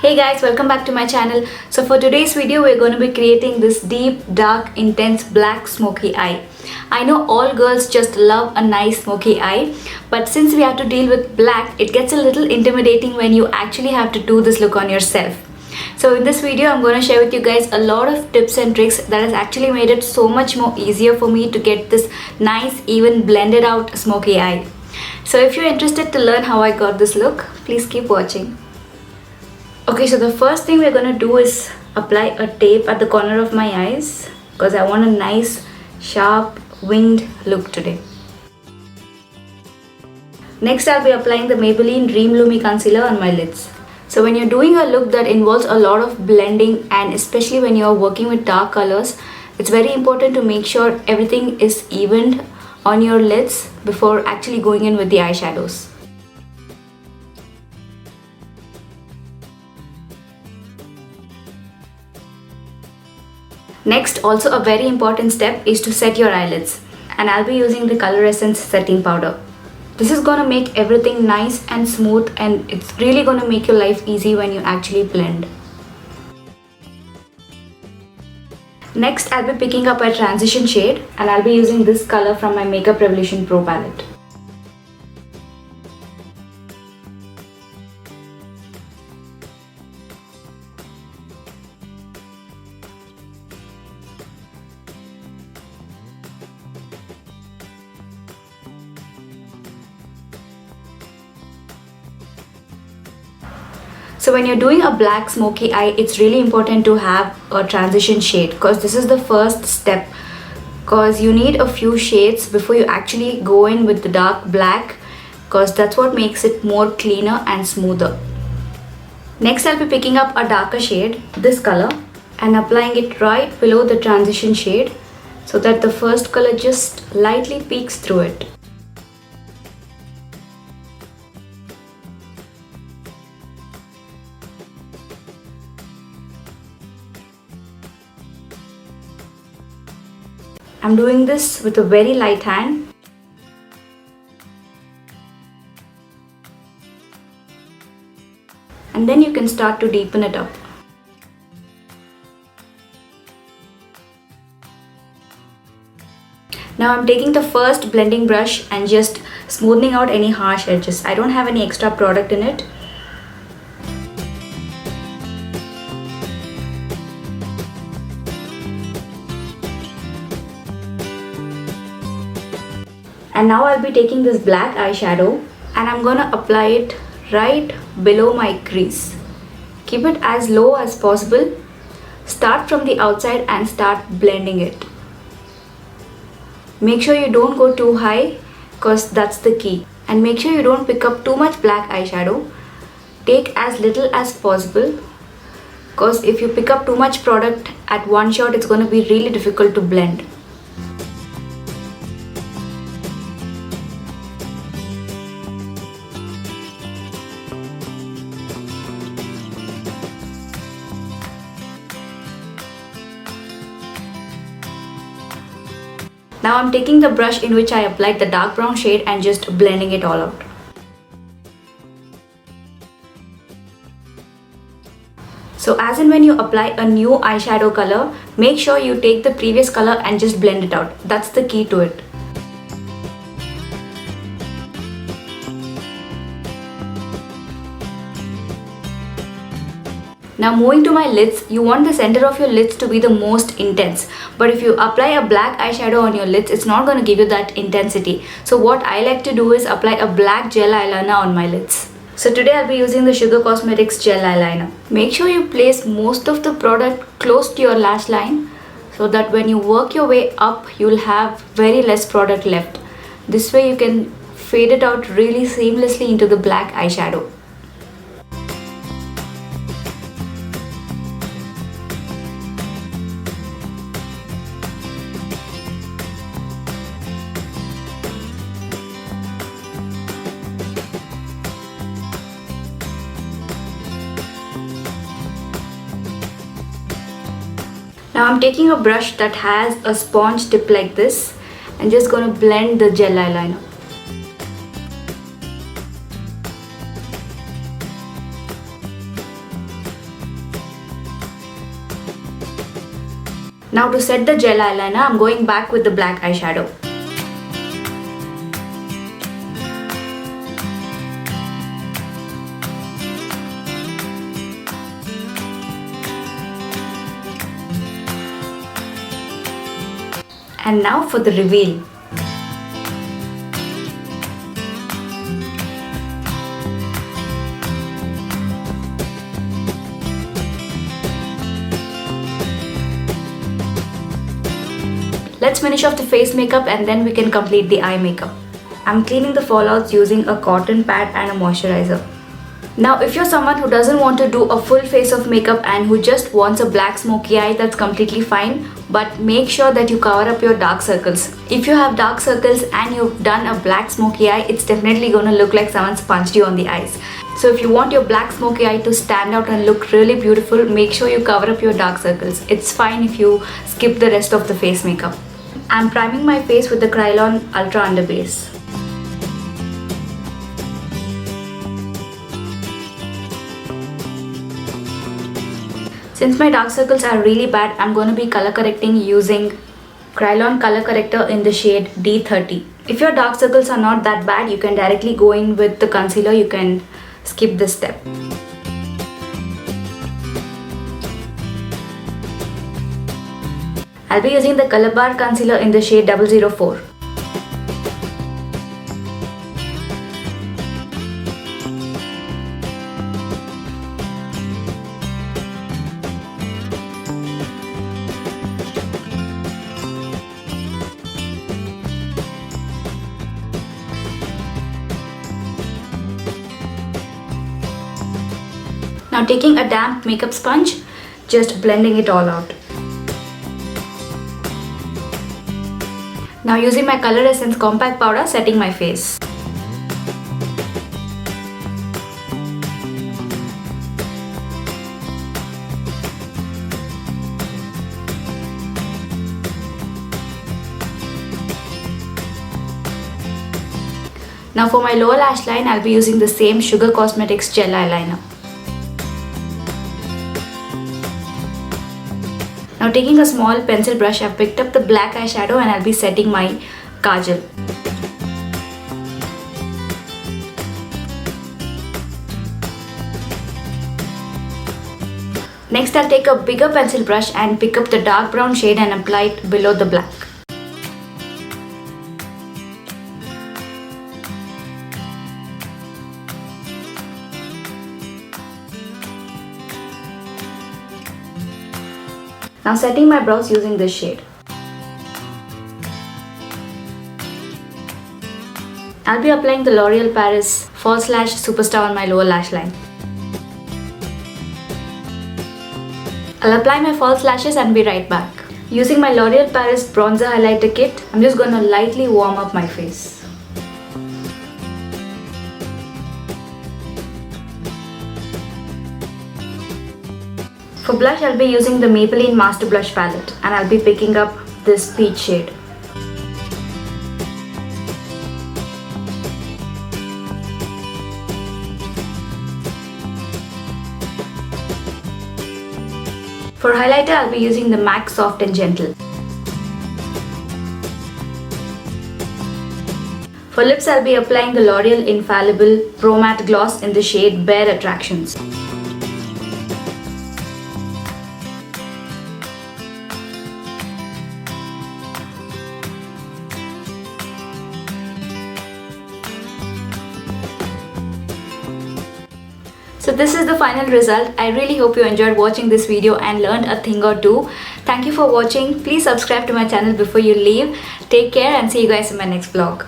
Hey guys, welcome back to my channel. So for today's video, we're going to be creating this deep, dark, intense black smoky eye. I know all girls just love a nice smoky eye, but since we have to deal with black, it gets a little intimidating when you actually have to do this look on yourself. So in this video, I'm going to share with you guys a lot of tips and tricks that has actually made it so much more easier for me to get this nice, even blended out smoky eye. So if you're interested to learn how I got this look, please keep watching. Okay, so the first thing we're going to do is apply a tape at the corner of my eyes because I want a nice, sharp, winged look today. Next, I'll be applying the Maybelline Dream Lumi Concealer on my lids. So when you're doing a look that involves a lot of blending, and especially when you're working with dark colors, it's very important to make sure everything is evened on your lids before actually going in with the eyeshadows. Next, also a very important step is to set your eyelids, and I'll be using the Colorescence setting powder. This is gonna make everything nice and smooth, and it's really gonna make your life easy when you actually blend. Next, I'll be picking up a transition shade, and I'll be using this color from my Makeup Revolution Pro palette. So when you're doing a black smoky eye, it's really important to have a transition shade because this is the first step, because you need a few shades before you actually go in with the dark black, because that's what makes it more cleaner and smoother. Next, I'll be picking up a darker shade, this color, and applying it right below the transition shade so that the first color just lightly peeks through it. I'm doing this with a very light hand. And then you can start to deepen it up. Now I'm taking the first blending brush and just smoothing out any harsh edges. I don't have any extra product in it. And now I'll be taking this black eyeshadow and I'm gonna apply it right below my crease. Keep it as low as possible. Start from the outside and start blending it. Make sure you don't go too high because that's the key. And make sure you don't pick up too much black eyeshadow. Take as little as possible, because if you pick up too much product at one shot, it's going to be really difficult to blend. Now I'm taking the brush in which I applied the dark brown shade and just blending it all out. So as in when you apply a new eyeshadow color, make sure you take the previous color and just blend it out. That's the key to it. Now moving to my lids, you want the center of your lids to be the most intense. But if you apply a black eyeshadow on your lids, it's not going to give you that intensity. So what I like to do is apply a black gel eyeliner on my lids. So today I'll be using the Sugar Cosmetics gel eyeliner. Make sure you place most of the product close to your lash line so that when you work your way up, you'll have very less product left. This way you can fade it out really seamlessly into the black eyeshadow. Now I'm taking a brush that has a sponge tip like this and just going to blend the gel eyeliner. Now to set the gel eyeliner, I'm going back with the black eyeshadow. And now for the reveal. Let's finish off the face makeup and then we can complete the eye makeup. I'm cleaning the fallouts using a cotton pad and a moisturizer. Now if you're someone who doesn't want to do a full face of makeup and who just wants a black smoky eye, that's completely fine, but make sure that you cover up your dark circles. If you have dark circles and you've done a black smoky eye, it's definitely gonna look like someone's punched you on the eyes. So if you want your black smoky eye to stand out and look really beautiful, make sure you cover up your dark circles. It's fine if you skip the rest of the face makeup. I'm priming my face with the Kryolan Ultra Under Base. Since my dark circles are really bad, I'm going to be color correcting using Kryolan color corrector in the shade D30. If your dark circles are not that bad, you can directly go in with the concealer. You can skip this step. I'll be using the Color Bar concealer in the shade 004. Now taking a damp makeup sponge, just blending it all out. Now using my Colorescence compact powder, setting my face. Now for my lower lash line, I'll be using the same Sugar Cosmetics gel eyeliner. Now taking a small pencil brush, I've picked up the black eyeshadow and I'll be setting my kajal. Next I'll take a bigger pencil brush and pick up the dark brown shade and apply it below the black. Now setting my brows using this shade. I'll be applying the L'Oreal Paris Falselash Superstar on my lower lash line. I'll apply my false lashes and be right back. Using my L'Oreal Paris Bronzer Highlighter Kit, I'm just going to lightly warm up my face. For blush, I'll be using the Maybelline Master Blush palette and I'll be picking up this peach shade. For highlighter, I'll be using the MAC Soft and Gentle. For lips, I'll be applying the L'Oreal Infallible Pro Matte Gloss in the shade Bare Attractions. So this is the final result. I really hope you enjoyed watching this video and learned a thing or two. Thank you for watching. Please subscribe to my channel before you leave. Take care and see you guys in my next vlog.